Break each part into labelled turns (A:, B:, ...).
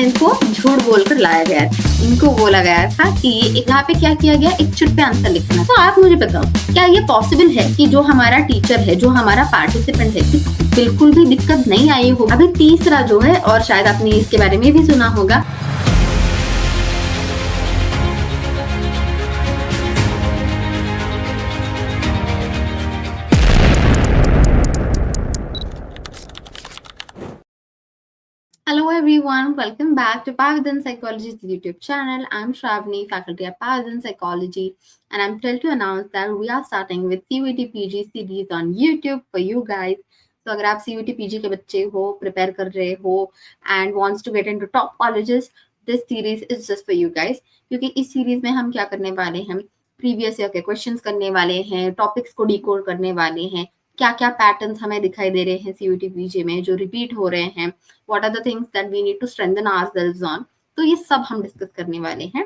A: इनको झूठ बोलकर लाया गया था। इनको बोला गया था कि यहाँ पे क्या किया गया, एक चिट पे आंसर लिखना। तो आप मुझे बताओ, क्या ये पॉसिबल है कि जो हमारा टीचर है, जो हमारा पार्टिसिपेंट है, बिल्कुल भी दिक्कत नहीं आई हो? अभी तीसरा जो है, और शायद आपने इसके बारे में भी सुना होगा, Hello everyone, welcome back to Pavadan Psychology's YouTube channel. I'm Shravani, faculty at Pavadan Psychology, and I'm thrilled to announce that we are starting with CUET PG series on YouTube for you guys. So अगर आप CUET PG के बच्चे हो, prepare कर रहे हो and wants to get into top colleges, this series is just for you guys. क्योंकि इस series में हम क्या करने वाले हैं, previous year के questions करने वाले हैं, topics को decode करने वाले हैं, क्या क्या पैटर्न्स हमें दिखाई दे रहे हैं CUET PG में जो रिपीट हो रहे हैं, what are the things that we need to strengthen ourselves on, तो ये सब हम डिस्कस करने वाले हैं.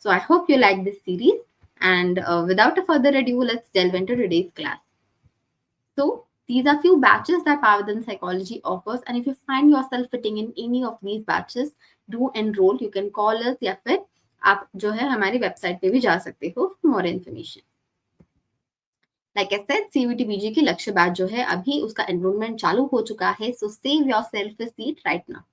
A: So I hope you like this series, and without a further ado, let's delve into today's class. So these are few batches that Pavadan Psychology offers, and if you find yourself fitting in any of these batches, do enroll. You can call us, या फिर आप जो है हमारी website पे भी जा सकते हो for more information. Like I said, CUET PG की लक्ष्य बैच जो है अभी उसका एनरोलमेंट चालू हो चुका है. So save yourself a seat right now.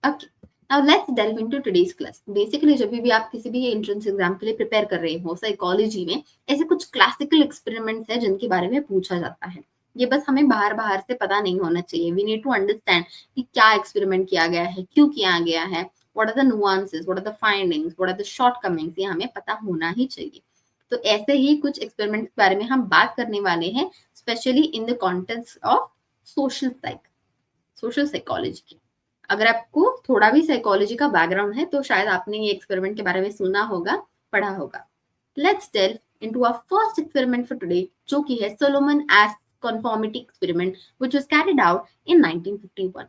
A: Okay. Now let's delve into today's class. Basically जब भी आप किसी भी एंट्रेंस एग्जाम के लिए प्रिपेयर कर रहे हो साइकोलॉजी में, ऐसे कुछ क्लासिकल एक्सपेरिमेंट्स हैं जिनके बारे में पूछा जाता है. ये बस हमें बाहर बाहर से पता नहीं होना चाहिए. वी नीड टू अंडरस्टैंड कि क्या एक्सपेरिमेंट किया गया है, क्यों किया गया है, what are the nuances, what are the findings, what are the shortcomings, ये हमें पता होना ही चाहिए. तो ऐसे ही कुछ एक्सपेरिमेंट के बारे में हम बात करने वाले हैं, specially in the context of social psychology की. अगर आपको थोड़ा भी साइकोलॉजी का बैकग्राउंड है तो शायद आपने ये एक्सपेरिमेंट के बारे में सुना होगा, पढ़ा होगा. Let's delve into our first experiment for today, जो कि है Solomon Asch conformity experiment, which was carried out in 1951.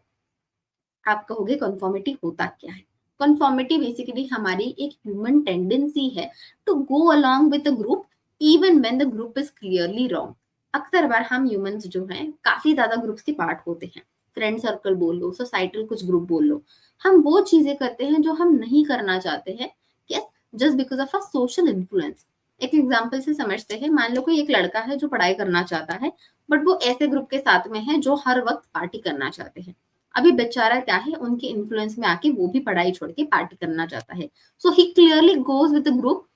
A: आप कहोगे conformity होता क्या है? Conformity बेसिकली हमारी एक ह्यूमन टेंडेंसी है to go along with the group even when the group is clearly wrong. अक्सर बार हम ह्यूमंस जो हैं काफी ज्यादा ग्रुप्स के पार्ट होते हैं. फ्रेंड सर्कल बोल लो, सोसाइटल कुछ ग्रुप बोल लो, हम वो चीजें करते हैं जो हम नहीं करना चाहते हैं, yes, just because of a social influence. एक एग्जाम्पल से समझते हैं. मान लो कोई एक लड़का है जो पढ़ाई करना चाहता है, बट वो ऐसे ग्रुप के साथ में है जो हर वक्त पार्टी करना चाहते हैं. अभी बेचारा क्या है, उनके इन्फ्लुएंस में आके वो भी पढ़ाई छोड़ के पार्टी करना चाहता है. So he clearly goes with the group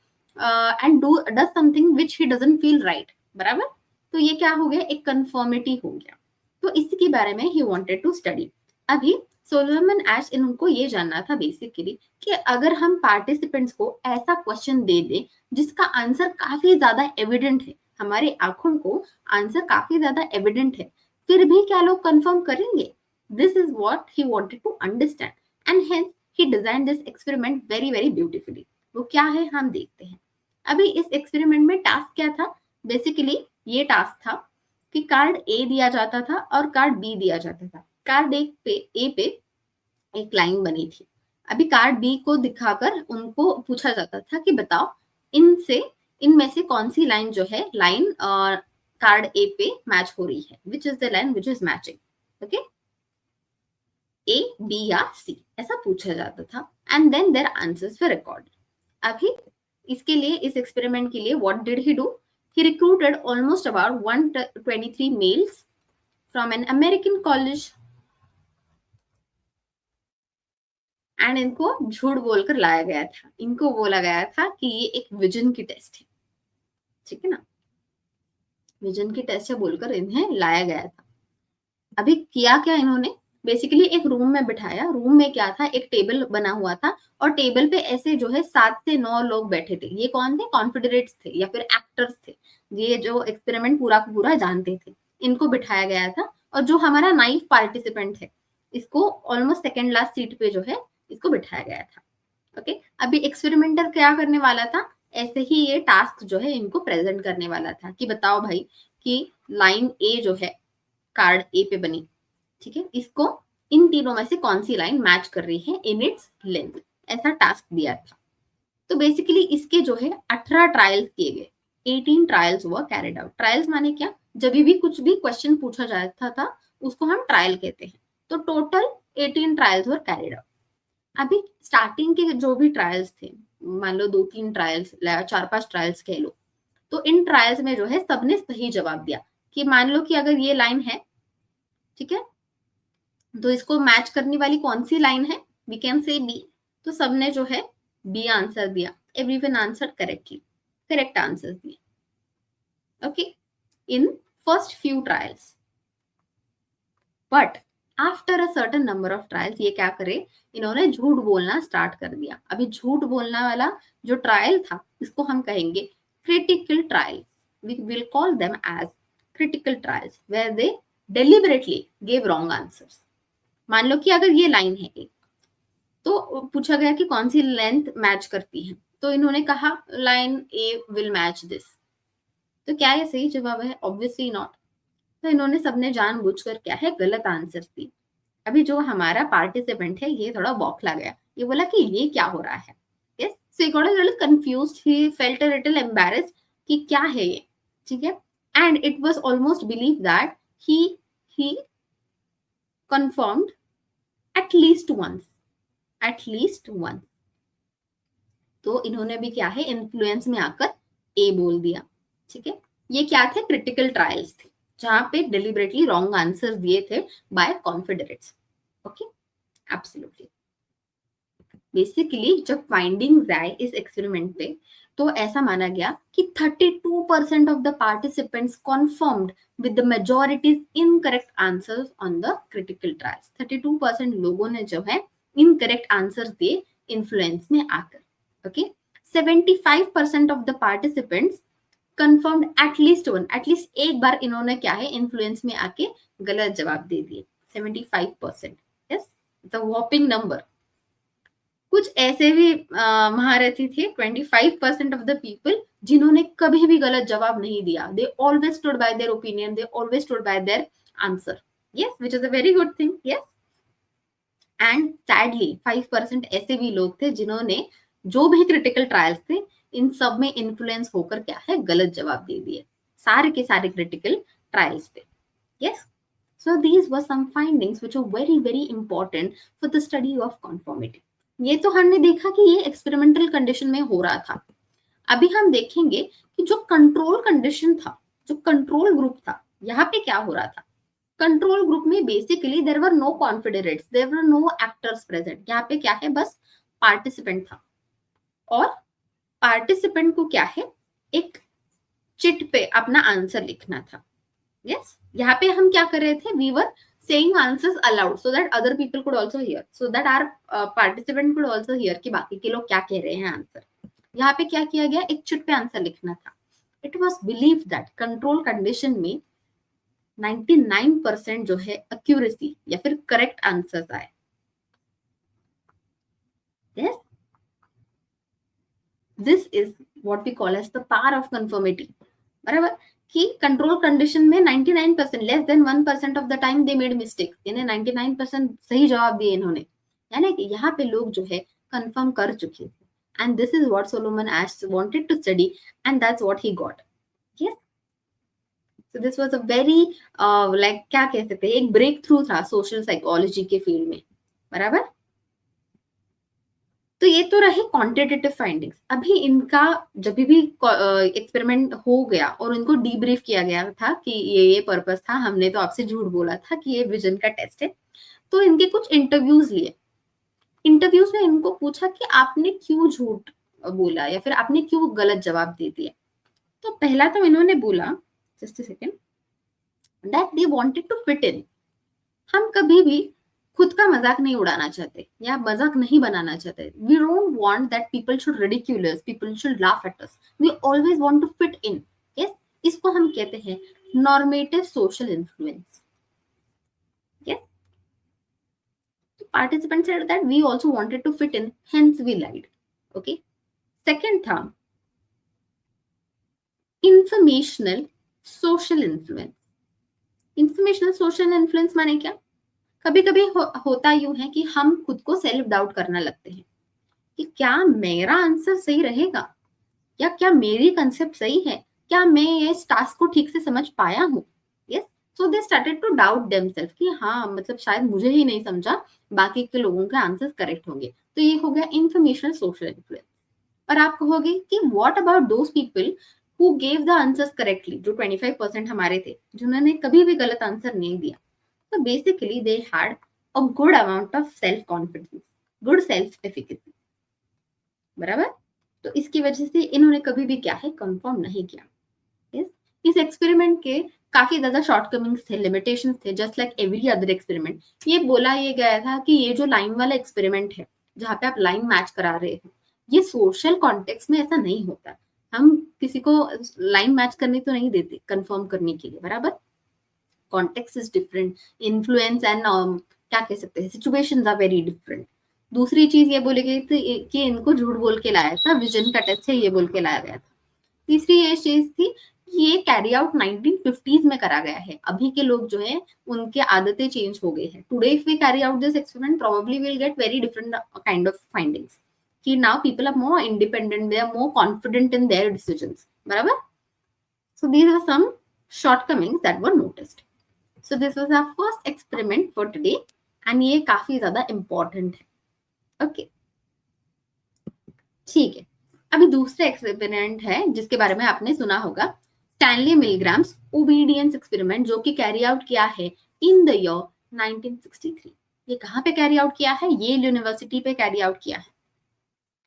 A: and does something which he doesn't feel right. बराबर. तो ये क्या हो गया, एक कंफर्मिटी हो गया. तो इसके बारे में ही वांटेड टू स्टडी. अभी सोलोमन एश इनको ये जानना था बेसिकली कि अगर हम पार्टिसिपेंट्स को ऐसा क्वेश्चन दे दें जिसका आंसर काफी ज्यादा एविडेंट है, हमारे आंखों को आंसर काफी ज्यादा एविडेंट है, फिर भी क्या लोग कंफर्म करेंगे? This is what he wanted to understand, and hence he designed this experiment very very beautifully. वो क्या है हम देखते हैं. अभी इस एक्सपेरिमेंट में टास्क क्या था? बेसिकली ये टास्क था कि कार्ड ए दिया जाता था और कार्ड बी दिया जाता था. कार्ड ए पे एक लाइन बनी थी. अभी कार्ड बी को दिखाकर उनको पूछा जाता था कि बताओ इनमें से कौन सी लाइन जो है लाइन कार्ड ए पे मैच हो रही है, which is the line which is matching. Okay, A, B या सी, ऐसा पूछा जाता था. And then their answers were recorded. अभी इसके लिए, इस एक्सपेरिमेंट के लिए what did he do? He recruited almost about 123 males from an American college and इनको झूठ बोलकर लाया गया था. इनको बोला गया था कि ये एक विजन की टेस्ट है. ठीक है ना, विजन की टेस्ट है बोलकर इन्हें लाया गया था. अभी किया क्या इन्होंने? बेसिकली एक रूम में बिठाया. रूम में क्या था, एक टेबल बना हुआ था और टेबल पे ऐसे जो है 7 से 9 लोग बैठे थे. ये कौन थे? कॉन्फिडरेट्स थे या फिर एक्टर्स थे, ये जो एक्सपेरिमेंट पूरा का पूरा जानते थे. इनको बिठाया गया था और जो हमारा नाइफ पार्टिसिपेंट है इसको ऑलमोस्ट सेकेंड लास्ट सीट पे जो है इसको बिठाया गया था. ओके, अभी एक्सपेरिमेंटर क्या करने वाला था? ऐसे ही ये टास्क जो है इनको प्रेजेंट करने वाला था कि बताओ भाई कि लाइन ए जो है कार्ड ए पे बनी, ठीक है, इसको इन तीनों में से कौन सी लाइन मैच कर रही है इन इट्स लेंथ. ऐसा टास्क दिया था. तो बेसिकली इसके जो है 18 ट्रायल्स किए गए. 18 ट्रायल्स हुआ कैरिड आउट. ट्रायल्स माने क्या? जब भी कुछ भी क्वेश्चन पूछा जाता था उसको हम ट्रायल कहते हैं. तो टोटल 18 ट्रायल्स वर कैरिड आउट. अभी स्टार्टिंग के जो भी ट्रायल्स थे, मान लो 2-3 ट्रायल्स, 4-5 ट्रायल्स कह लो, तो इन ट्रायल्स में जो है सबने सही जवाब दिया कि मान लो कि अगर ये लाइन है, ठीक है, तो इसको मैच करने वाली कौन सी लाइन है, वी कैन से बी। तो सबने जो है बी आंसर दिया, everyone answer correctly, correct answer दिए, okay, in first few trials. But after a certain number of trials ये क्या करे, इन्होंने झूठ बोलना स्टार्ट कर दिया। अभी झूठ बोलना वाला जो ट्रायल था इसको हम कहेंगे critical trials, we will call them as critical trials, where they deliberately give wrong answers. मान लो कि अगर ये लाइन है एक, तो पूछा गया कि कौन सी लेंथ मैच करती है, तो इन्होंने कहा line A will match this, तो क्या ये सही जवाब है? Obviously not. तो इन्होंने सबने जानबूझकर क्या है गलत आंसर दी। अभी जो हमारा पार्टिसिपेंट है ये थोड़ा बौखला गया, ये बोला कि ये क्या हो रहा है, yes, so he got a little confused, he felt a little embarrassed कि क्या है ये, ठीक है, and it was almost believe that he confirmed at least once, at least once. तो इन्होंने भी क्या है इन्फ्लुएंस में आकर ए बोल दिया, ठीक है। ये क्या थे? क्रिटिकल ट्रायल्स थे, जहां पे डिलिबरेटली रॉन्ग आंसर्स दिए थे बाय कॉन्फिडरेट्स, ओके, एब्सोल्युटली। बेसिकली जब फाइंडिंग्स आए इस एक्सपेरिमेंट पे, तो ऐसा माना गया कि 32% of the participants confirmed with the majorities incorrect answers on the critical trials. 32% लोगों ने जो है इनकरेक्ट आंसर्स दिए इन्फ्लुएंस में आकर, okay. 75% of the participants confirmed at least one, at least एक बार इन्होंने क्या है इन्फ्लुएंस में आके गलत जवाब दे दिए, 75%, यस, इट्स अ वॉपिंग नंबर। कुछ ऐसे भी महारथी थे 25% ऑफ द पीपल जिन्होंने कभी भी गलत जवाब नहीं दिया, they always stood by their opinion, they always stood by there answer, yes, which is a very good thing, yes. And sadly 5% ऐसे भी लोग थे जिन्होंने जो भी क्रिटिकल ट्रायल्स थे इन सब में इन्फ्लुएंस होकर क्या है गलत जवाब दे दिए, सारे के सारे क्रिटिकल ट्रायल्स पे, yes. So these were some findings which are very very important for the study of conformity. ये तो हमने देखा कि ये एक्सपेरिमेंटल कंडीशन में हो रहा था। अभी हम देखेंगे कि जो कंट्रोल कंडीशन था, जो कंट्रोल ग्रुप था, यहाँ पे क्या हो रहा था। कंट्रोल ग्रुप में basically there were no confederates, there were no actors present. यहाँ पे क्या है, बस पार्टिसिपेंट था, और पार्टिसिपेंट को क्या है एक चिट पे अपना आंसर लिखना था, यस। यहाँ पे हम क्या कर रहे थे, we were saying answers aloud so that other people could also hear, so that our participant could also hear कि बाकी के लोग क्या कह रहे हैं आंसर। यहाँ पे क्या किया गया, एक चिट पे आंसर लिखना था। It was believe that control condition में 99% जो है एक्यूरेसी या फिर करेक्ट आंसर्स आए, yes. This is what we call as the power of conformity, बराबर, कि कंट्रोल कंडीशन में 99% less than 1% of the time they made mistake, यानी 99% सही जवाब दिए इन्होंने, यानी कि यहाँ पे लोग जो है कंफर्म कर चुके थे। And this is what Solomon Asch wanted to study and that's what he got, yes. So this was a very like क्या कह सकते हैं, एक ब्रेक थ्रू था सोशल साइकोलॉजी के फील्ड में, बराबर। तो ये तो रहे क्वांटिटेटिव फाइंडिंग्स। अभी इनका जब भी एक्सपेरिमेंट हो गया और उनको डीब्रीफ किया गया था कि ये पर्पस था, हमने तो आपसे झूठ बोला था कि ये विजन का टेस्ट है, तो इनके कुछ इंटरव्यूज लिए। इंटरव्यूज में इनको पूछा कि आपने क्यों झूठ बोला या फिर आपने क्यों गलत जवाब दे दिया। तो पहला तो इन्होंने बोला, just a second, that they wanted to fit in. हम कभी भी खुद का मजाक नहीं उड़ाना चाहते या मजाक नहीं बनाना चाहते। We don't want that people should ridicule us, people should laugh at us, we always want to fit in, yes. इसको हम कहते हैं normative social influence, yes. Participants said that we also wanted to fit in, hence we lied, okay. Second था informational social influence। informational social influence माने क्या, कभी कभी होता यूं है कि हम खुद को सेल्फ डाउट करने लगते हैं कि क्या मेरा आंसर सही रहेगा, या क्या मेरी कंसेप्ट सही है, क्या मैं इस टास्क को ठीक से समझ पाया हूँ, yes. So they started to doubt themselves कि हाँ मतलब शायद मुझे ही नहीं समझा, बाकी के लोगों के आंसर्स करेक्ट होंगे। तो ये हो गया इंफॉर्मेशनल सोशल इन्फ्लुएंस। और आप कहोगे कि what about those people who gave the answers correctly, जो 25% हमारे थे जिन्होंने कभी भी गलत आंसर नहीं दिया। तो basically they had a good amount of self confidence, good self efficacy, बराबर। तो इसकी वजह से इन्होंने कभी भी क्या है कंफर्म नहीं किया। yes? इस एक्सपेरिमेंट के काफी ज्यादा शॉर्टकमिंग्स थे, लिमिटेशंस थे, just like every other experiment. ये बोला ये गया था कि ये जो लाइन वाला एक्सपेरिमेंट है जहाँ पे आप लाइन मैच करा रहे हो, ये सोशल कॉन्टेक्स्ट में ऐसा नहीं होता। हम किसी को लाइन मैच करने तो नहीं देते कंफर्म करने के लिए, बराबर। Context is different, influence and क्या कह सकते हैं, सिचुएशंस आर वेरी डिफरेंट। दूसरी चीज ये बोली गई थी कि इनको झूठ बोल के लाया था, विजन का टेस्ट है ये बोल के लाया गया था। तीसरी ये चीज थी कि ये कैरी आउट 1950s में करा गया है। अभी के लोग जो है उनके आदतें चेंज हो गई है। Today if we carry out this experiment probably will get very different kind of findings कि now people are more independent, they are more confident in their decisions, बराबर। So these are some shortcomings that were noticed. So this was our first experiment for today and ये काफी ज्यादा important है। Okay ठीक है। अभी दूसरा experiment है जिसके बारे में आपने सुना होगा, स्टैनली मिलग्राम्स ओबीडियंस एक्सपेरिमेंट, जो कि कैरी आउट किया है इन द ईयर 1963। ये कहाँ पे कैरी आउट किया है? येल यूनिवर्सिटी पे कैरी आउट किया है।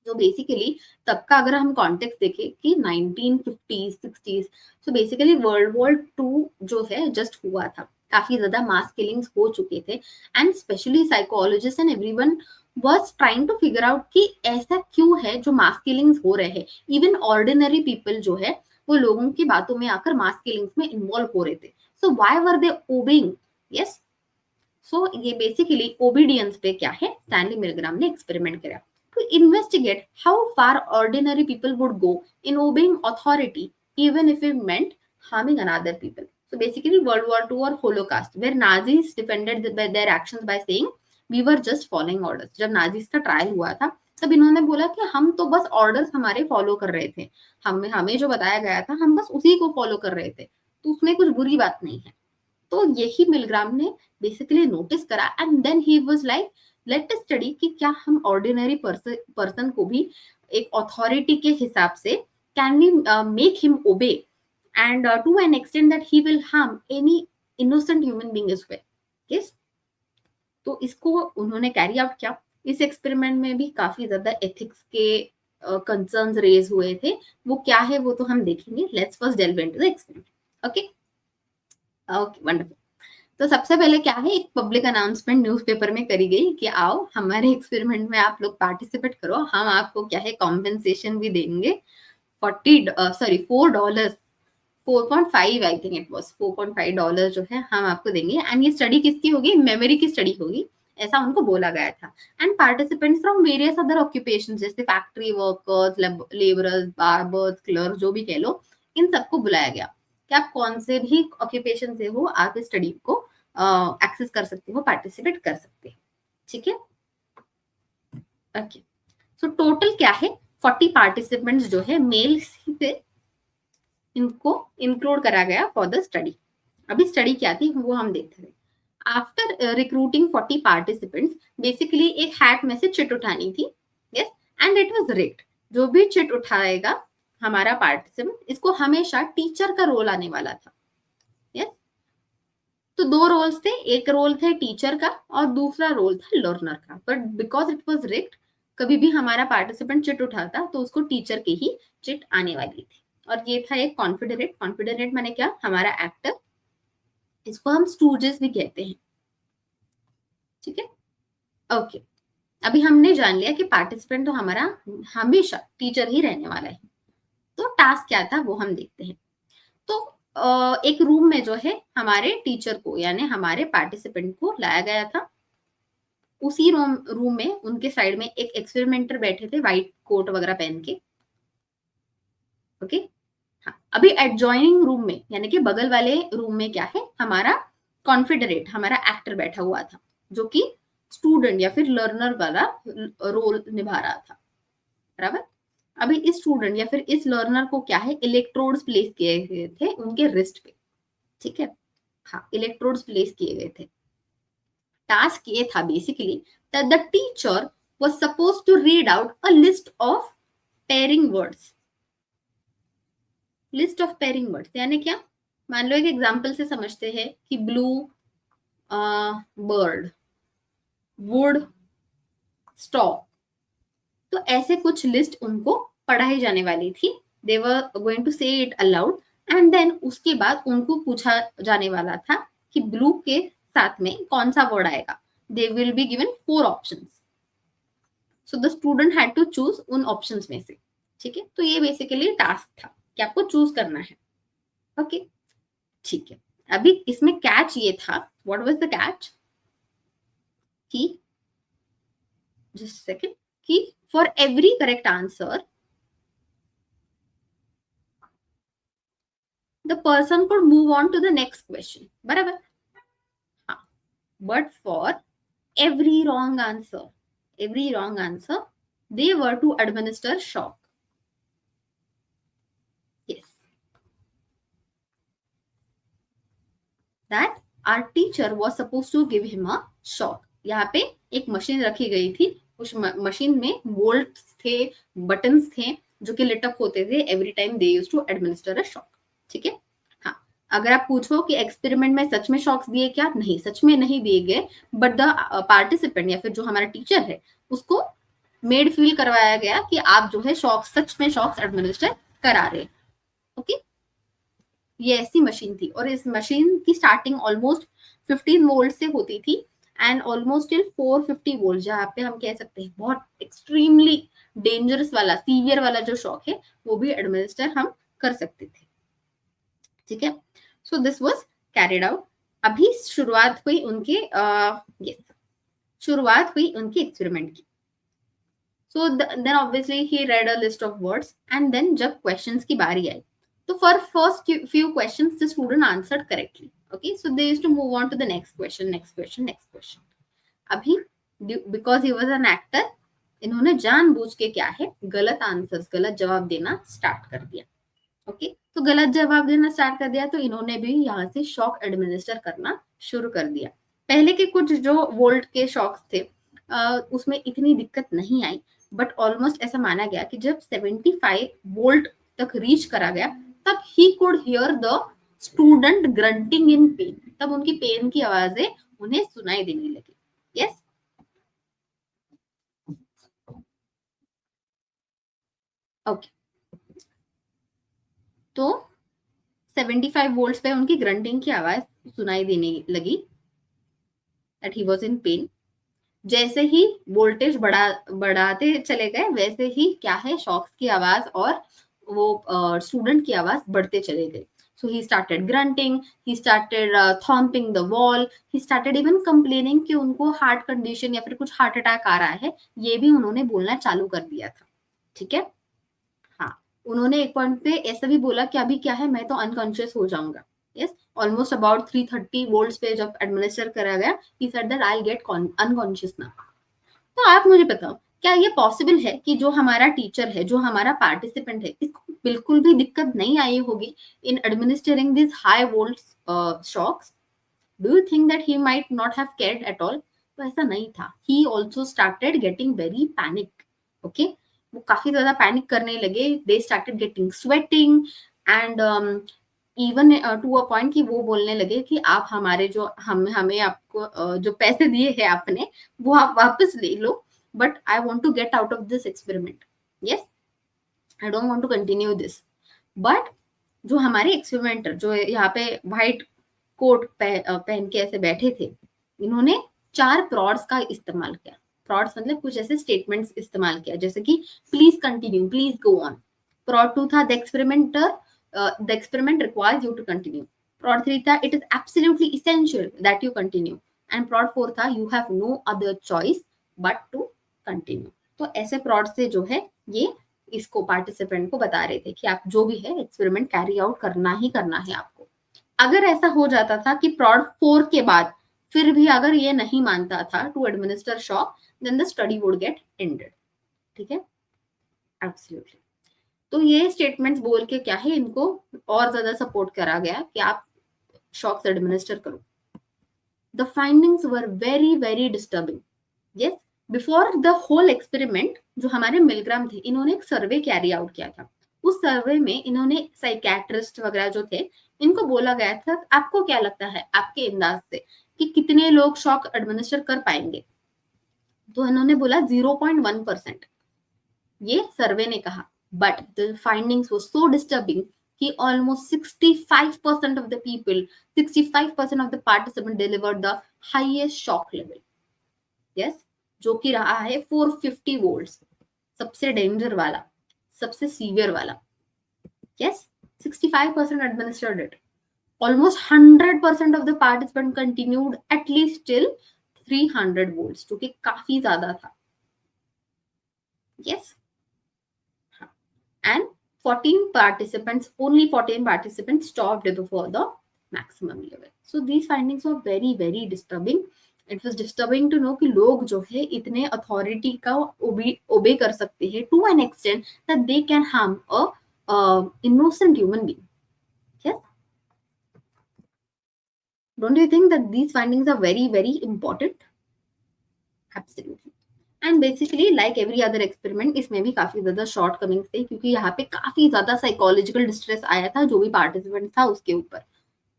A: तो बेसिकली तब का अगर हम कॉन्टेक्स्ट देखें कि 1950s 60s, तो बेसिकली वर्ल्ड वॉर 2 जो है जस्ट हुआ था, काफी ज्यादा मास किलिंग्स हो चुके थे and specially psychologist and everyone was trying to figure out कि ऐसा क्यों है जो मास किलिंग्स हो रहे हैं। इवन ऑर्डिनरी पीपल जो है वो लोगों की बातों में आकर मास किलिंग्स में इन्वॉल्व हो रहे थे। So why were they Obing? Yes, सो ये बेसिकली ओबीडियंस पे क्या है स्टैनली मिलग्राम ने एक्सपेरिमेंट करा to investigate how far ordinary people would go in obeying authority, even if it meant harming another people. So basically, World War II or Holocaust, where Nazis defended their actions by saying, "We were just following orders." जब Nazis का trial हुआ था, तब इन्होंने बोला कि हम तो बस ऑर्डर्स हमारे फॉलो कर रहे थे, हमें हमें जो बताया गया था हम बस उसी को फॉलो कर रहे थे, तो उसमें कुछ बुरी बात नहीं है। तो यही मिलग्राम ने बेसिकली नोटिस करा and then he was like let us study कि क्या हम ऑर्डिनरी पर्सन को भी एक अथॉरिटी के हिसाब से can we make him obey and to an extent that he will harm any innocent human being as well. Yes, तो इसको उन्होंने कैरी आउट किया। इस एक्सपेरिमेंट में भी काफी ज्यादा एथिक्स के कंसर्न्स रेज हुए थे। वो क्या है वो तो हम देखेंगे। Let's first delve into the experiment. Okay okay wonderful. तो सबसे पहले क्या है, एक पब्लिक अनाउंसमेंट न्यूज़पेपर में करी गई कि आओ हमारे एक्सपेरिमेंट में आप लोग पार्टिसिपेट करो, हम आपको क्या है कॉम्पेंसेशन भी देंगे। $4, 4.5 आई थिंक इट वाज $4.5 जो है हम आपको देंगे एंड ये स्टडी किसकी होगी? मेमोरी की स्टडी होगी, ऐसा उनको बोला गया था। And participants from various other occupation जैसे factory workers, labourers, barbers, clerk जो भी कह लो, इन सबको बुलाया गया कि आप कौन से भी ऑक्यूपेशन से हो आप इस स्टडी को एक्सेस कर सकते हो, पार्टिसिपेट कर सकते हैं। ठीक है, ओके। सो टोटल क्या है 40 पार्टिसिपेंट्स जो है मेल से इनको इंक्लूड करा गया फॉर द स्टडी। अभी स्टडी क्या थी वो हम देखते हैं। आफ्टर रिक्रूटिंग 40 पार्टिसिपेंट्स, बेसिकली एक हैट में से चिट उठानी थी। Yes, and it was rigged. जो भी चिट उठाएगा हमारा पार्टिसिपेंट, इसको हमेशा टीचर का रोल आने वाला था। यस, तो 2 रोल्स थे, एक रोल थे टीचर का और दूसरा रोल था लर्नर का। But because it was rigged, कभी भी हमारा पार्टिसिपेंट चिट उठाता तो उसको टीचर की ही चिट आने वाली थी। और ये था एक कॉन्फिडरेट। कॉन्फिडरेट माने क्या? हमारा एक्टर, इसको हम स्टूजेस भी कहते हैं। ठीक है, ओके। अभी हमने जान लिया कि पार्टिसिपेंट तो हमारा हमेशा टीचर ही रहने वाला है। तो टास्क क्या था वो हम देखते हैं। तो एक रूम में जो है हमारे टीचर को यानी हमारे पार्टिसिपेंट को लाया गया था। उसी रूम में उनके साइड में एक एक्सपेरिमेंटर बैठे थे व्हाइट कोट वगैरह पहन के। ओके, हाँ। अभी एडजॉइनिंग रूम में यानी कि बगल वाले रूम में क्या है, हमारा कॉन्फिडरेट, हमारा एक्टर बैठा हुआ था जो कि स्टूडेंट या फिर लर्नर वाला रोल निभा रहा था, बराबर। अभी इस स्टूडेंट या फिर इस लर्नर को क्या है इलेक्ट्रोड्स प्लेस किए गए थे उनके रिस्ट पे। ठीक है, हाँ, इलेक्ट्रोड्स प्लेस किए गए थे। टास्क ये था basically that the teacher was supposed to read out a list of pairing words. List of pairing words यानी क्या? मान लो एक एग्जांपल से समझते हैं कि ब्लू बर्ड, वुड स्टॉक, तो ऐसे कुछ लिस्ट उनको पढ़ाई जाने वाली थी। दे वर गोइंग टू से इट अलाउड एंड देन उसके बाद उनको पूछा जाने वाला था कि ब्लू के साथ में कौन सा वर्ड आएगा। They will be given 4 options, so the student had to choose उन ऑप्शंस में से। ठीक है, तो ये बेसिकली टास्क था कि आपको चूज करना है। ओके, ठीक है। अभी इसमें कैच ये था, व्हाट वाज द कैच, कि जस्ट सेकंड, कि for every correct answer the person could move on to the next question, बराबर? हाँ, but for every wrong answer they were to administer shock. Yes, that our teacher was supposed to give him a shock. यहाँ पे एक machine रखी गई थी, उस machine में वोल्ट्स थे, बटन्स थे जो कि लिट अप होते थे every time they used to administer a shock. ठीक है, हाँ। अगर आप पूछो कि एक्सपेरिमेंट में सच में शॉक्स दिए क्या, नहीं, सच में नहीं दिए गए, बट द पार्टिसिपेंट या फिर जो हमारा टीचर है उसको मेड फील करवाया गया कि आप जो है शॉक, सच में शॉक्स एडमिनिस्टर करा रहे। ओके, ये ऐसी मशीन थी और इस मशीन की स्टार्टिंग ऑलमोस्ट 15 वोल्ट से होती थी एंड ऑलमोस्ट टिल 450 वोल्ट, जहाँ पे हम कह सकते हैं बहुत एक्सट्रीमली डेंजरस वाला, सीवियर वाला जो शॉक है वो भी एडमिनिस्टर हम कर सकते थे। ठीक है, so this was carried out. अभी शुरुआत हुई उनके एक्सपेरिमेंट की। So then obviously he read a list of words and then जब क्वेश्चंस की बारी आई तो for first few questions the student answered correctly. Okay, so they used to move on to the next question. अभी because he was an actor, इन्होंने जानबूझ के क्या है, गलत आंसर्स, गलत जवाब देना स्टार्ट कर दिया। ओके, तो गलत जवाब देना स्टार्ट कर दिया तो इन्होंने भी यहाँ से शॉक एडमिनिस्टर करना शुरू कर दिया। पहले के कुछ जो वोल्ट के शॉक्स थे उसमें इतनी दिक्कत नहीं आई, बट ऑलमोस्ट ऐसा माना गया कि जब 75 वोल्ट तक रीच करा गया तब he could hear the student grunting in pen, तब उनकी पेन की आवाजें उन्हें सुनाई देने लगी। यस, ओके, तो 75 वोल्ट्स पे उनकी ग्रंटिंग की आवाज सुनाई देने लगी, that he was in pen. जैसे ही वोल्टेज बढ़ाते चले गए वैसे ही क्या है, शॉक्स की आवाज और वो स्टूडेंट की आवाज बढ़ते चले गए। So he started grunting, he started thumping the wall, he started even complaining कि उनको हार्ट कंडीशन या फिर कुछ हार्ट अटैक आ रहा है, ये भी उन्होंने बोलना चालू कर दिया था। ठीक है, हाँ, उन्होंने एक पॉइंट पे ऐसा भी बोला कि अभी क्या है, मैं तो अनकॉन्शियस हो जाऊंगा। यस, ऑलमोस्ट अबाउट 330 वोल्ट्स पे जब एडमिनिस्टर करा गया, he said that I will get unconscious now. तो आप मुझे बताओ, क्या ये पॉसिबल है कि जो हमारा टीचर है, जो हमारा पार्टिसिपेंट है, इसको बिल्कुल भी दिक्कत नहीं आई होगी in administering this high volt shocks? Do you think that he might not have cared at all? तो ऐसा नहीं था, he also started getting very panic. Okay, वो काफी ज्यादा पैनिक करने लगे, they started getting sweating and even to a point कि वो बोलने लगे कि आप हमारे जो हमें आपको जो पैसे दिए हैं आपने, वो आप वापस ले लो, but I want to get out of this experiment. Yes, I don't want to continue this. But जो हमारे एक्सपेरिमेंटर जो यहाँ पे व्हाइट कोट पहन के ऐसे बैठे थे, इन्होंने 4 प्रॉड्स का इस्तेमाल किया। प्रॉड्स मतलब कुछ ऐसे स्टेटमेंट्स इस्तेमाल किया, जैसे कि please continue, please go on. Prod 2 था the experiment requires you to continue. Prod 3 था it is absolutely essential that you continue. And prod 4 था you have no other choice but to continue. तो ऐसे प्रॉड से जो है ये इसको पार्टिसिपेंट को बता रहे थे कि आप जो भी है एक्सपेरिमेंट कैरी आउट करना ही करना है आपको। अगर ऐसा हो जाता था कि प्रॉड 4 के बाद फिर भी अगर ये नहीं मानता था to administer shock, then the study would get ended. ठीक है, एब्सोल्युटली। तो ये स्टेटमेंट्स बोल के क्या है, इनको और ज्यादा सपोर्ट करा गया कि आप शॉक्स एडमिनिस्टर करो। The findings were very very disturbing. Yes, before the whole experiment जो हमारे मिलग्राम थे, इन्होंने एक सर्वे कैरी आउट किया था। उस सर्वे में इन्होंने साइकेट्रिस्ट वगैरह जो थे, इनको बोला गया था आपको क्या लगता है आपके अंदाज से कि कितने लोग शॉक एडमिनिस्टर कर पाएंगे। तो इन्होंने बोला 0.1%, ये सर्वे ने कहा। But the findings were so disturbing कि almost 65% of the people, 65% of the participant delivered the highest shock level. Yes, जो कि रहा है 450 वोल्ट्स, सबसे डेंजर वाला, सबसे सीवियर वाला। Yes, 65% administered it. Almost 100% of the participant continued at least till 300 volts, जो कि काफी ज्यादा था। Yes, and 14 participants, only 14 participants stopped before the maximum level. So these findings were very very disturbing. It was disturbing to know कि लोग जो है इतने अथॉरिटी का ओबे कर सकते हैं to an extent that they can harm a innocent human being. Yes, don't you think that these findings are very very important? Absolutely. And basically like every other experiment, इसमें भी काफी ज्यादा शॉर्ट कमिंग्स थे, क्योंकि यहाँ पे काफी ज्यादा साइकोलॉजिकल डिस्ट्रेस आया था जो भी पार्टिसिपेंट था उसके ऊपर।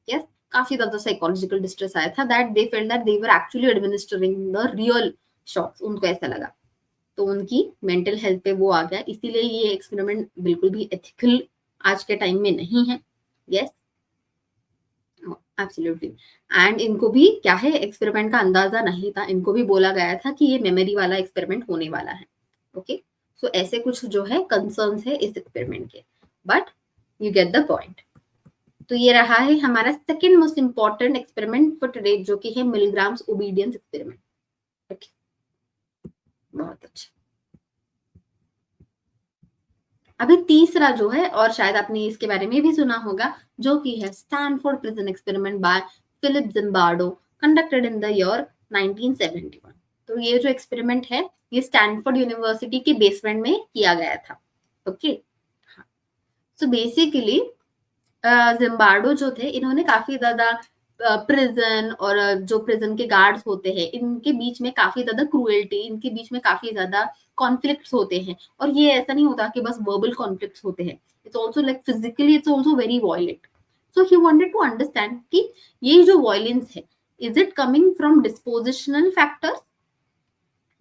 A: यस, काफी ज्यादा साइकोलॉजिकल डिस्ट्रेस आया था, that they felt that they were actually administering the real shocks, उनको ऐसा लगा। तो उनकी मेंटल हेल्थ पे वो आ गया, इसीलिए ये एक्सपेरिमेंट बिल्कुल भी एथिकल आज के टाइम में नहीं है। Yes, absolutely. एंड इनको भी क्या है, एक्सपेरिमेंट का अंदाजा नहीं था, इनको भी बोला गया था कि ये मेमोरी वाला एक्सपेरिमेंट होने वाला है। ओके, सो ऐसे कुछ जो है कंसर्न्स है इस एक्सपेरिमेंट के, but you get the point. तो ये रहा है हमारा second most important experiment for today, जो कि है मिलग्राम्स ओबीडियंस एक्सपेरिमेंट। ओके, बहुत अच्छा। अभी तीसरा जो है, और शायद आपने इसके बारे में भी सुना होगा, जो कि है Stanford prison experiment by Philip Zimbardo, conducted in the year 1971। तो ये जो एक्सपेरिमेंट है, ये स्टैनफोर्ड यूनिवर्सिटी के बेसमेंट में किया गया था। ओके, सो बेसिकली जिम्बार्डो जो थे, इन्होंने काफी ज्यादा प्रिजन और जो प्रिजन के गार्ड्स होते हैं, इनके बीच में काफी ज्यादा क्रूएल्टी, इनके बीच में काफी ज्यादा कॉन्फ्लिक्ट्स होते हैं। और ये ऐसा नहीं होता कि बस वर्बल कॉन्फ्लिक्ट्स होते हैं, it's also like physically it's also very violent. So he wanted to understand कि ये जो वायलेंस है, is it coming from dispositional factors.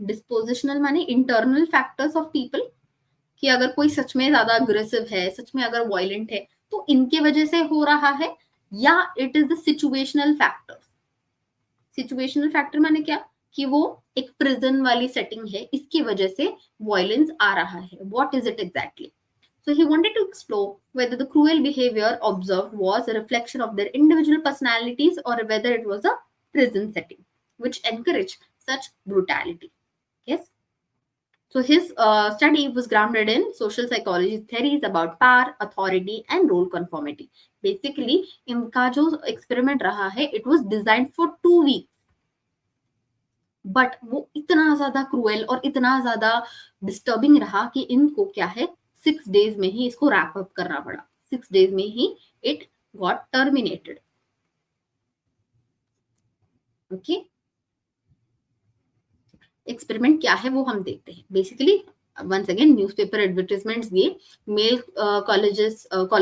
A: Dispositional माने इंटरनल फैक्टर्स ऑफ पीपल, कि अगर कोई सच में ज्यादा अग्रेसिव है, सच में अगर वायलेंट है, तो इनके वजह से हो रहा है, या it is the situational factor. Situational factor माने क्या, कि वो एक प्रिजन वाली सेटिंग है, इसकी वजह से वायलेंस आ रहा है। What is it exactly? So he wanted to explore whether the cruel behavior observed was a reflection of their individual personalities or whether it was a prison setting which encouraged such brutality. Yes. So his study was grounded in social psychology theories about power, authority, and role conformity. Basically, इनका जो experiment रहा है, it was designed for 2 weeks. But वो इतना ज्यादा cruel और इतना ज्यादा डिस्टर्बिंग रहा कि इनको क्या है, 6 days में ही इसको रैप अप करना पड़ा। 6 days में ही it got terminated. Okay, experiment क्या है वो हम देखते हैं। Basically once again newspaper advertisements दिए, मेल कॉलेज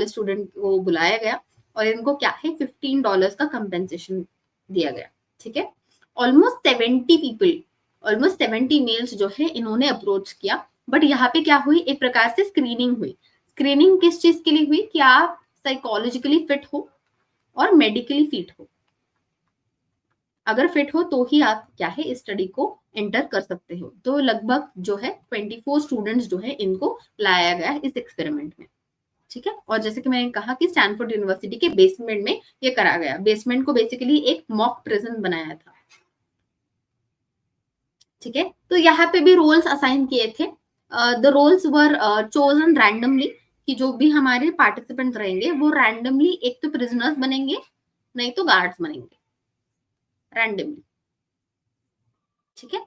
A: स्टूडेंट को बुलाया गया और इनको क्या है $15 का कंपेंसेशन दिया गया। ठीक है, ऑलमोस्ट 70 मेल्स जो है इन्होंने अप्रोच किया। बट यहाँ पे क्या हुई, एक प्रकार से स्क्रीनिंग हुई। स्क्रीनिंग किस चीज के लिए हुई, कि आप साइकोलॉजिकली फिट हो और मेडिकली फिट हो। अगर फिट हो तो ही आप क्या है इस स्टडी को एंटर कर सकते हो। तो लगभग जो है 24 स्टूडेंट्स जो है इनको लाया गया इस एक्सपेरिमेंट में। ठीक है, और जैसे कि मैंने कहा कि स्टैनफोर्ड यूनिवर्सिटी के बेसमेंट में ये करा गया। बेसमेंट को बेसिकली एक मॉक प्रिजन बनाया था। ठीक है, तो यहाँ पे भी रोल्स असाइन किए थे। The roles were chosen randomly, कि जो भी हमारे पार्टिसिपेंट रहेंगे वो रैंडमली एक तो प्रिजनर्स बनेंगे, नहीं तो गार्ड्स बनेंगे, रैंडमली। ठीक है,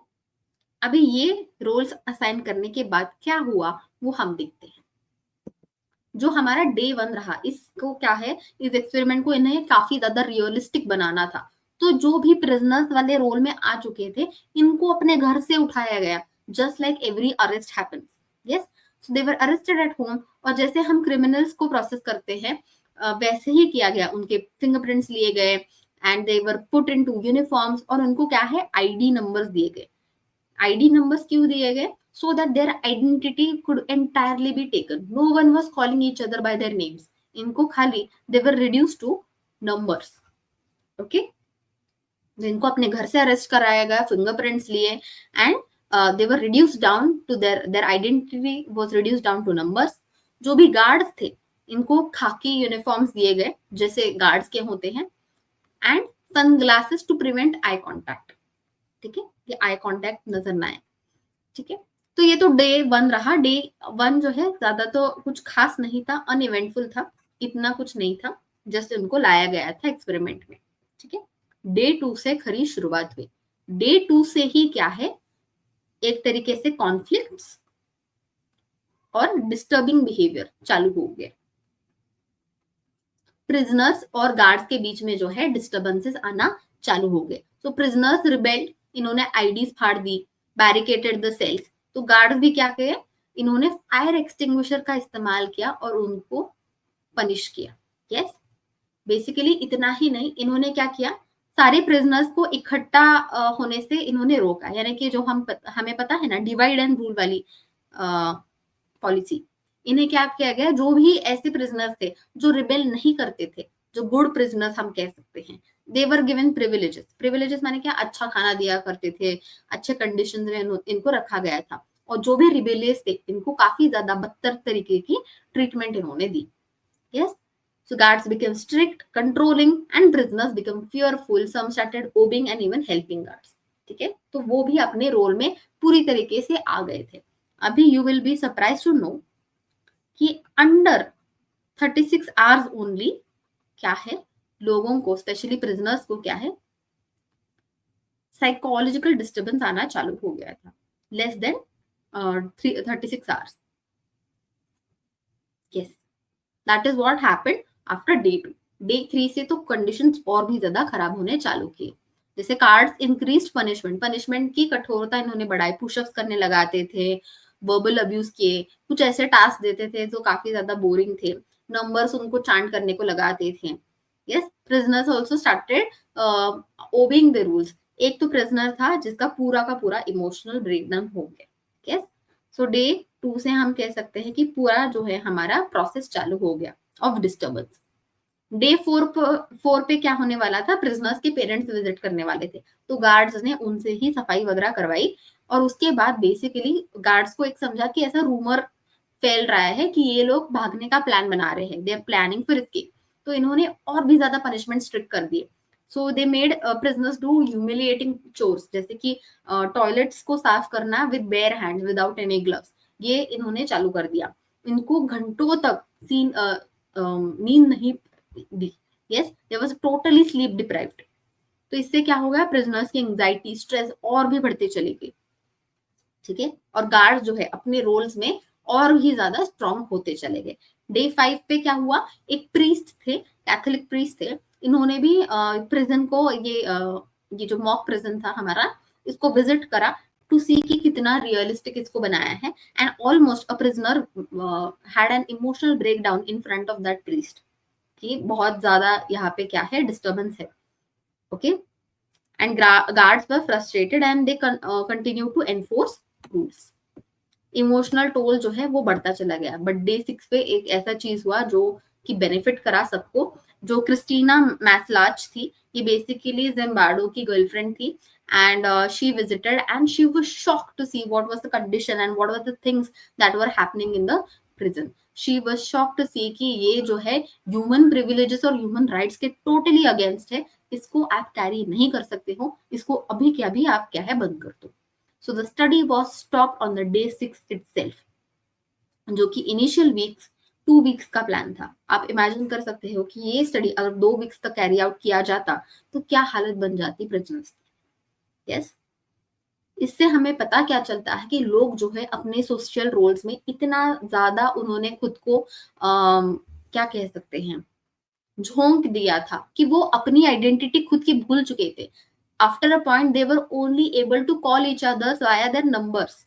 A: अभी ये रोल्स असाइन करने के बाद क्या हुआ वो हम देखते हैं। जो हमारा डे 1 रहा, इसको क्या है, इस एक्सपेरिमेंट को इन्हें काफी ज्यादा रियलिस्टिक बनाना था। तो जो भी प्रिजनर्स वाले रोल में आ चुके थे, इनको अपने घर से उठाया गया, just like every arrest happens. Yes, so they were arrested at home. और जैसे हम क्रिमिनल्स को प्रोसेस करते हैं, वैसे ही किया गया, उनके फिंगरप्रिंट्स लिए गए and they were put into uniforms, और उनको क्या है, आईडी नंबर्स दिए गए। आईडी नंबर्स क्यों दिए गए? So that their identity could entirely be taken. No one was calling each other by their names. इनको खाली they were reduced to numbers. Okay? इनको अपने घर से अरेस्ट कराया गया, फिंगरप्रिंट्स लिए, and they were reduced down to their identity was reduced down to numbers. जो भी गार्ड्स थे, इनको खाकी यूनिफॉर्म्स दिए गए जैसे गार्ड्स के होते हैं, and sunglasses to prevent eye contact. ठीक है, ये आई कॉन्टैक्ट नजर ना आए। ठीक है, तो ये तो डे 1 रहा। डे 1 जो है ज्यादा तो कुछ खास नहीं था, अनइवेंटफुल था, इतना कुछ नहीं था, जस्ट उनको लाया गया था एक्सपेरिमेंट में। ठीक है, डे 2 से खरी शुरुआत हुई। डे 2 से ही क्या है, एक तरीके से कॉन्फ्लिक्ट्स और डिस्टर्बिंग बिहेवियर चालू हो गए। प्रिजनर्स और गार्ड्स के बीच में जो है डिस्टर्बेंसेस आना चालू हो गए। तो प्रिजनर्स रिबेल्ड, इन्होंने आईडीज फाड़ दी, बैरिकेटेड द सेल्स। तो गार्ड्स भी क्या किए, इन्होंने फायर एक्सटिंग्विशर का इस्तेमाल किया और उनको पनिश किया। यस, बेसिकली इतना ही नहीं, इन्होंने क्या किया, सारे प्रिजनर्स को इकट्ठा होने से इन्होंने रोका। यानी कि जो हमें पता है ना, डिवाइड एंड रूल वाली पॉलिसी, इन्हें क्या किया गया, जो भी ऐसे प्रिजनर्स थे जो रिबेल नहीं करते थे, जो गुड प्रिजनर्स हम कह सकते हैं, दे वर गिवन प्रिविलेजेस। प्रिविलेजेस माने क्या, अच्छा खाना दिया करते थे, अच्छे कंडीशंस में इनको रखा गया था। और जो भी रिबेलियस थे, इनको काफी ज्यादा बदतर तरीके की ट्रीटमेंट इन्होंने दी। Yes, so guards became strict, controlling, and prisoners became fearful. Some started obeying and even helping guards. ठीक है, तो वो भी अपने रोल में पूरी तरीके से आ गए थे। अभी you will be surprise to know कि अंडर 36 आवर्स ओनली क्या है, लोगों को, स्पेशली प्रिजनर्स को क्या है, साइकोलॉजिकल डिस्टर्बेंस आना चालू हो गया था। Less than 36 hours. Yes, that is what happened after day 2। Day 3 से तो कंडीशंस और भी ज्यादा खराब होने चालू किए। जैसे कार्ड्स इंक्रीज्ड पनिशमेंट, पनिशमेंट की कठोरता इन्होंने बढ़ाई, पुशअप्स करने लगाते थे, वर्बल अब्यूज किए, कुछ ऐसे टास्क देते थे जो काफी ज्यादा बोरिंग थे, नंबर्स उनको चांट करने को लगाते थे। Yes, prisoners also started obeying the rules. एक तो प्रिजनर था जिसका पूरा का पूरा इमोशनल ब्रेकडाउन हो गया। यस, सो डे 2 से हम कह सकते हैं कि पूरा जो है हमारा प्रोसेस चालू हो गया ऑफ डिस्टर्बेंस। डे 4 पे क्या होने वाला था, प्रिजनर्स के पेरेंट्स विजिट करने वाले थे, तो गार्ड्स ने उनसे ही सफाई वगैरह करवाई। और उसके बाद बेसिकली गार्ड्स को एक समझा कि ऐसा रूमर फैल रहा है कि ये लोग भागने का प्लान बना रहे हैं, they are planning for escape. तो इन्होंने और भी ज्यादा पनिशमेंट स्ट्रिक्ट कर दिए। So they made prisoners do humiliating chores, जैसे कि टॉयलेट्स को साफ करना with bare hand without any gloves, ये इन्होंने चालू कर दिया। इनको घंटों तक नींद नहीं दी। Yes, they was totally sleep deprived. तो इससे क्या हो गया, प्रिजनर्स की एंजाइटी, स्ट्रेस और भी बढ़ते चली गई। ठीक है, और गार्ड जो है अपने रोल्स में और भी ज्यादा स्ट्रॉन्ग होते चले गए। डे 5 पे क्या हुआ, एक प्रीस्ट थे, कैथोलिक प्रीस्ट थे, इन्होंने भी प्रिजन को, ये जो मॉक प्रिजन था हमारा, इसको विजिट करा टू सी कि कितना रियलिस्टिक इसको बनाया है। And almost a prisoner had an emotional breakdown in front of that priest, कि बहुत ज्यादा यहाँ पे क्या है, डिस्टर्बेंस है। Okay, and guards were frustrated and they continue to enforce rules. Emotional toll जो है वो बढ़ता चला गया। बट डे 6 पे एक ऐसा चीज हुआ जो कि बेनिफिट करा सबको। जो क्रिस्टीना मैसलाच थी, ये बेसिकली जिम्बार्डो की गर्लफ्रेंड थी, and she visited and she was shocked to see what was the condition and what were the things that were happening in the prison. She was shocked to see कि ये जो है human privileges और human rights के totally against है, इसको आप carry नहीं कर सकते हो, इसको अभी के अभी आप क्या है बंद कर दो। So the study was stopped on the day 6 itself, जो कि इनिशियल वीक्स 2 वीक्स का प्लान था। आप इमेजिन कर सकते हो कि ये स्टडी अगर 2 वीक्स तक कैरी आउट किया जाता तो क्या हालत बन जाती प्रिजनर्स की। यस, इससे हमें पता क्या चलता है कि लोग जो है अपने सोशल रोल्स में इतना ज्यादा उन्होंने खुद को क्या कह सकते हैं, झोंक दिया था कि वो अपनी आइडेंटिटी खुद की भूल चुके थे. After a point they were only able to call each others via their numbers.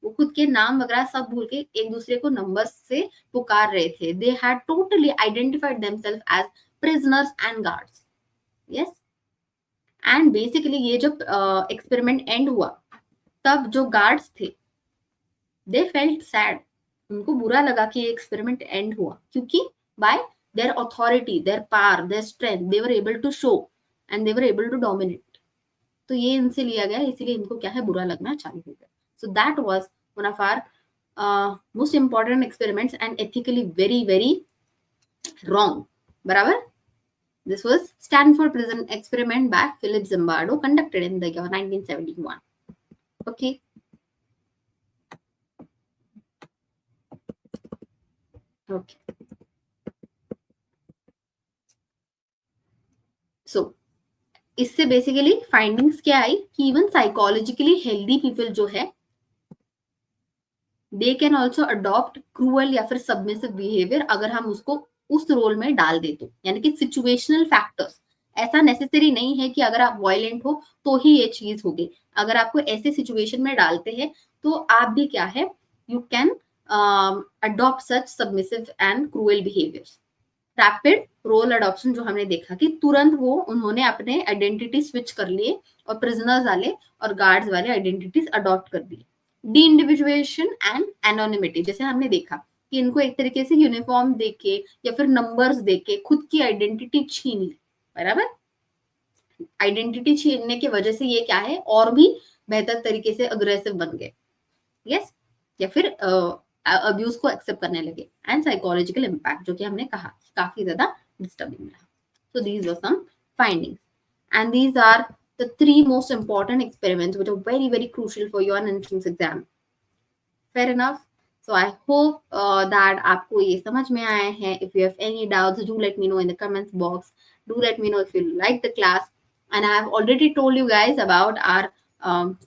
A: वो खुद के नाम वगैरह सब भूल के एक दूसरे को नंबर्स से पुकार रहे थे. They had totally identified themselves as prisoners and guards. Yes. And basically ये जब एक्सपेरिमेंट एंड हुआ तब जो गार्ड्स थे दे फेल्ट सैड. उनको बुरा लगा कि ये एक्सपेरिमेंट एंड हुआ क्योंकि bye their authority, their power, their strength, they were able to show and they were able to dominate. तो ये इनसे लिया गया, इसीलिए इनको क्या है, बुरा लगना चालू हो गया. So that was one of our most important experiments and ethically very very wrong. बराबर. This was Stanford Prison Experiment by Philip Zimbardo conducted in the year 1971. Okay. Okay. So इससे बेसिकली फाइंडिंग्स क्या आई कि even psychologically healthy people जो है they can also adopt cruel या फिर submissive behaviour अगर हम उसको उस रोल में डाल दे तो. यानी कि सिचुएशनल फैक्टर्स. ऐसा नेसेसरी नहीं है कि अगर आप वायलेंट हो तो ही ये चीज होगी. अगर आपको ऐसे सिचुएशन में डालते हैं तो आप भी क्या है, you can adopt such submissive and cruel behaviours. Rapid role adoption जो हमने देखा कि तुरंत वो उन्होंने अपने आइडेंटिटी स्विच कर लिए और प्रिजनर्स वाले और गार्ड्स वाले आइडेंटिटीज अडॉप्ट कर दी. डी इंडिविजुएशन एंड एनोनिमिटी, जैसे हमने देखा कि इनको एक तरीके से यूनिफॉर्म देके या फिर नंबर्स देके खुद की आइडेंटिटी छीन ली. बराबर. आइडेंटिटी छीनने की वजह से ये क्या है, और भी बेहतर तरीके से अग्रेसिव बन गए. यस. या फिर अब्यूज को एक्सेप्ट करने लगे. एंड साइकोलॉजिकल इम्पैक्ट जो कि हमने कहा काफी ज्यादा डिस्टर्बिंग रहा. So these were some findings, and these are the 3 most important experiments which are very very crucial for your entrance exam. Fair enough. So I hope that आपको ये समझ में आया है. If you have any doubts, do let me know in the comments box. Do let me know if you like the class. And I have already told you guys about our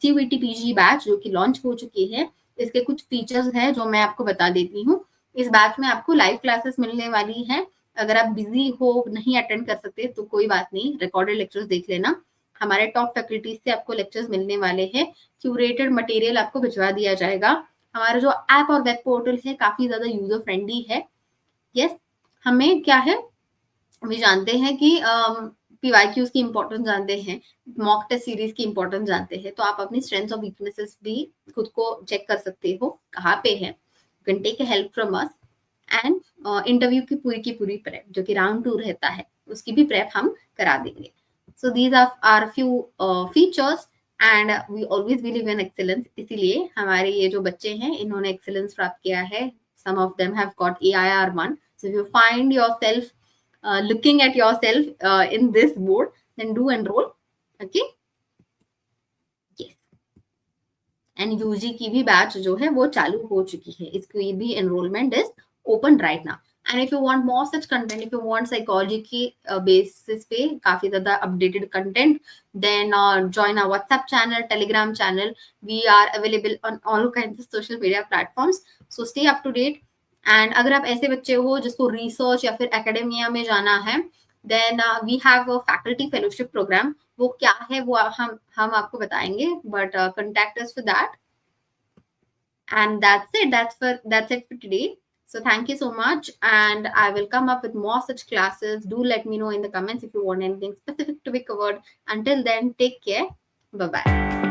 A: CUET PG batch जो कि launch हो चुकी है. इसके कुछ features हैं जो मैं आपको बता देती हूँ. इस बैच में आपको लाइव क्लासेस मिलने वाली है. अगर आप बिजी हो, नहीं अटेंड कर सकते तो कोई बात नहीं, रिकॉर्डेड लेक्चर्स देख लेना. हमारे टॉप फैकल्टीज से आपको लेक्चर्स मिलने वाले हैं. क्यूरेटेड मटेरियल आपको भिजवा दिया जाएगा. हमारा जो ऐप और वेब पोर्टल है काफी ज्यादा यूजर फ्रेंडली है. यस. हमें क्या है, हम जानते हैं कि पीवाईक्यूज की इंपॉर्टेंस जानते हैं, मॉक टेस्ट सीरीज की इंपॉर्टेंस जानते हैं. तो आप अपनी स्ट्रेंथ्स और वीकनेसेस भी खुद को चेक कर सकते हो कहाँ पे है. You can take help from us. And interview की पूरी प्रेप जो कि राउंड 2 रहता है उसकी भी प्रेप हम करा देंगे. So these are few features and we always believe in excellence. इसीलिए हमारे ये जो बच्चे हैं इन्होंने एक्सेलेंस प्राप्त किया है. Some of them have got AIR1. So if you find yourself looking at yourself in this board, then do enroll. Okay. Yes. And UG की भी बैच जो है वो चालू हो चुकी है. इसकी भी enrollment is open right now. And if you want more such content, if you want psychology की basis पे काफी ज्यादा updated content, then join our WhatsApp channel, Telegram channel. We are available on all kinds of social media platforms. So stay up to date. And अगर आप ऐसे बच्चे हो जिसको रिसर्च या फिर एकेडमिया में जाना है, then we have a faculty fellowship programme. वो क्या है वो हम आपको बताएंगे, but contact us for that. And that's it for today. So thank you so much, and I will come up with more such classes. Do let me know in the comments if you want anything specific to be covered. Until then, take care. Bye bye.